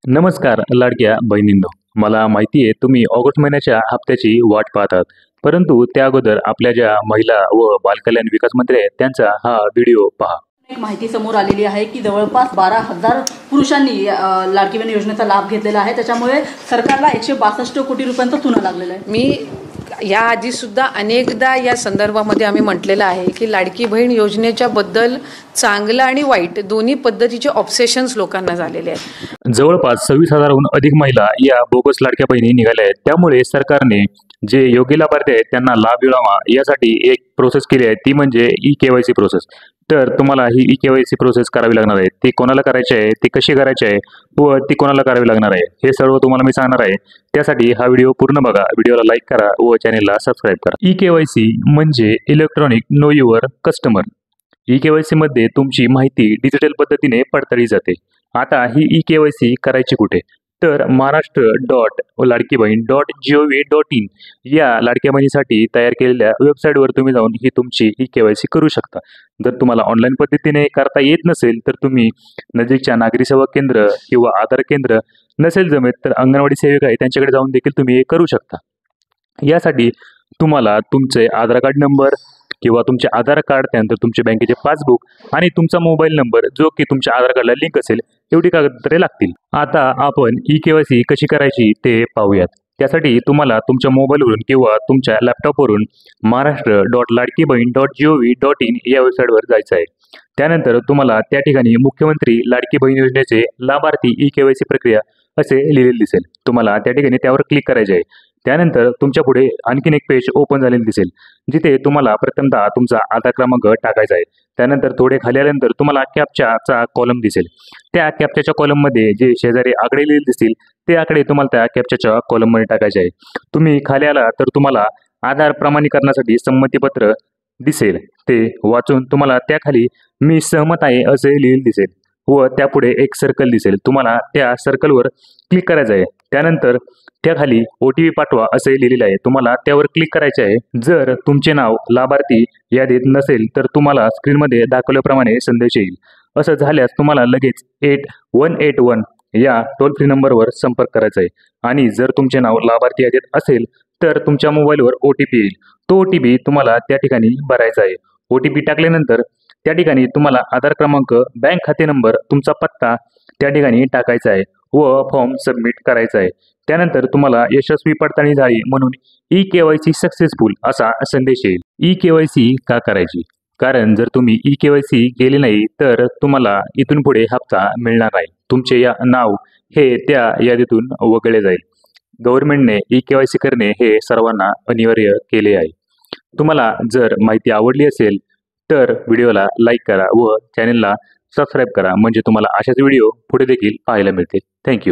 नमस्कार लाडक्या बहिणींनो. मला माहिती आहे तुम्ही ऑगस्ट महिन्याच्या हप्त्याची वाट पाहतात. परंतु त्या अगोदर आपल्या ज्या महिला व बालकल्याण विकास मंत्री आहेत त्यांचा हा व्हिडिओ पहा. एक माहिती समोर आलेली आहे की जवळपास 12,000 पुरुषांनी लाडकी बहीण योजनेचा लाभ घेतलेला आहे. त्याच्यामुळे सरकारला 162 कोटी रुपयांचा चुना लागलेला आहे. मी याआधी सुद्धा अनेकदा या संदर्भामध्ये आम्ही म्हटलेलं आहे की लाडकी बहीण योजनेच्या बद्दल चांगलं आणि वाईट दोन्ही पद्धतीचे ऑब्सेशन्स लोकांना झालेले आहेत. जवळपास 26,000हून अधिक महिला या बोगस लाडक्या बहिणी निघाल्या आहेत. त्यामुळे सरकारने जे योग्य लाभार्थी आहेत त्यांना लाभ मिळावा यासाठी एक प्रोसेस केली आहे, ती म्हणजे ई-केवायसी प्रोसेस. तर तुम्हाला ही ई-केवायसी प्रोसेस करावी लागणार आहे. ती कोणाला करायची आहे, ती कशी करायची आहे व ती कोणाला करावी लागणार आहे हे सर्व तुम्हाला मी सांगणार आहे. त्यासाठी हा व्हिडिओ पूर्ण बघा, व्हिडिओला लाईक करा व चॅनेलला सबस्क्राईब करा. ई-केवायसी म्हणजे electronic know your customer. E KYC मध्ये तुमची माहिती डिजिटल पद्धतीने पडताळली जाते. आता ही ई-केवायसी करायची कुठे? तर महाराष्ट्र.लाडकीबहीण.gov.in या लाडक्या बहिणीसाठी तयार केलेल्या वेबसाईटवर तुम्ही जाऊन ही तुमची ई-केवायसी करू शकता. जर तुम्हाला ऑनलाईन पद्धतीने करता येत नसेल तर तुम्ही नजीकच्या नागरी सेवा केंद्र किंवा आधार केंद्र, नसेल जमेत तर अंगणवाडी सेविका आहे त्यांच्याकडे जाऊन देखील तुम्ही हे करू शकता. यासाठी तुम्हाला तुमचे आधार कार्ड नंबर किंवा तुमचे आधार कार्ड, त्यानंतर तुमचे बँकेचे पासबुक आणि तुमचा मोबाईल नंबर जो की तुमच्या आधार कार्डला लिंक असेल एवढी कागदपत्रे लागतील. आता आपण ई-केवायसी कशी करायची ते पाहूयात. त्यासाठी तुम्हाला तुमच्या मोबाईलवरून किंवा तुमच्या लॅपटॉपवरून महाराष्ट्र.लाडकीबहीण.gov.in या वेबसाईटवर जायचं आहे. त्यानंतर तुम्हाला त्या ठिकाणी मुख्यमंत्री लाडकी बहीण योजनेचे लाभार्थी ई-केवायसी प्रक्रिया असे लिहिलेले दिसेल. तुम्हाला त्या ठिकाणी त्यावर क्लिक करायचे आहे. त्यानंतर तुमच्या पुढे आणखीन एक पेज ओपन झालेले दिसेल, जिथे तुम्हाला प्रथमतः तुमचा आधार क्रमांक टाकायचा आहे. त्यानंतर थोडे खाली आल्यानंतर तुम्हाला कॅप्चाचा कॉलम दिसेल. त्या कॅप्चाच्या कॉलममध्ये जे शेजारी आकडे लिहिलेले दिसतील ते आकडे तुम्हाला त्या कॅप्चाच्या कॉलममध्ये टाकायचे आहे. तुम्ही खाली आला तर तुम्हाला आधार प्रमाणीकरणासाठी संमतीपत्र दिसेल. ते वाचून तुम्हाला त्याखाली मी सहमत आहे असे लिहिलेले दिसेल व त्यापुढे एक सर्कल दिसेल. तुम्हाला त्या सर्कलवर क्लिक करायचं आहे. त्यानंतर त्याखाली OTP पाठवा असे लिहिलेले आहे. तुम्हाला त्यावर क्लिक करायचे आहे. जर तुमचे नाव लाभार्थी यादीत नसेल तर तुम्हाला स्क्रीनमध्ये दाखवल्याप्रमाणे संदेश येईल. असं झाल्यास तुम्हाला लगेच 8181 या टोल फ्री नंबरवर संपर्क करायचा आहे. आणि जर तुमचे नाव लाभार्थी यादीत असेल तर तुमच्या मोबाईलवर OTP येईल. तो OTP तुम्हाला त्या ठिकाणी भरायचा आहे. OTP टाकल्यानंतर त्या ठिकाणी तुम्हाला आधार क्रमांक, बँक खाते नंबर, तुमचा पत्ता त्या ठिकाणी टाकायचा आहे व फॉर्म सबमिट करायचा आहे. त्यानंतर तुम्हाला यशस्वी पडताळणी झाली म्हणून ई-केवायसी सक्सेसफुल असा संदेश येईल. ई-केवायसी का करायची? कारण जर तुम्ही ई-केवायसी केले नाही तर तुम्हाला इथून पुढे हप्ता मिळणार नाही. तुमचे या नाव हे त्या यादीतून वगळले जाईल. गव्हर्नमेंटने ई-केवायसी करणे हे सर्वांना अनिवार्य केले आहे. तुम्हाला जर माहिती आवडली असेल तर व्हिडिओला लाईक करा व चॅनेलला सबस्क्राईब करा, म्हणजे तुम्हाला अशाच व्हिडिओ पुढे देखील पाहायला मिळतील. थँक्यू.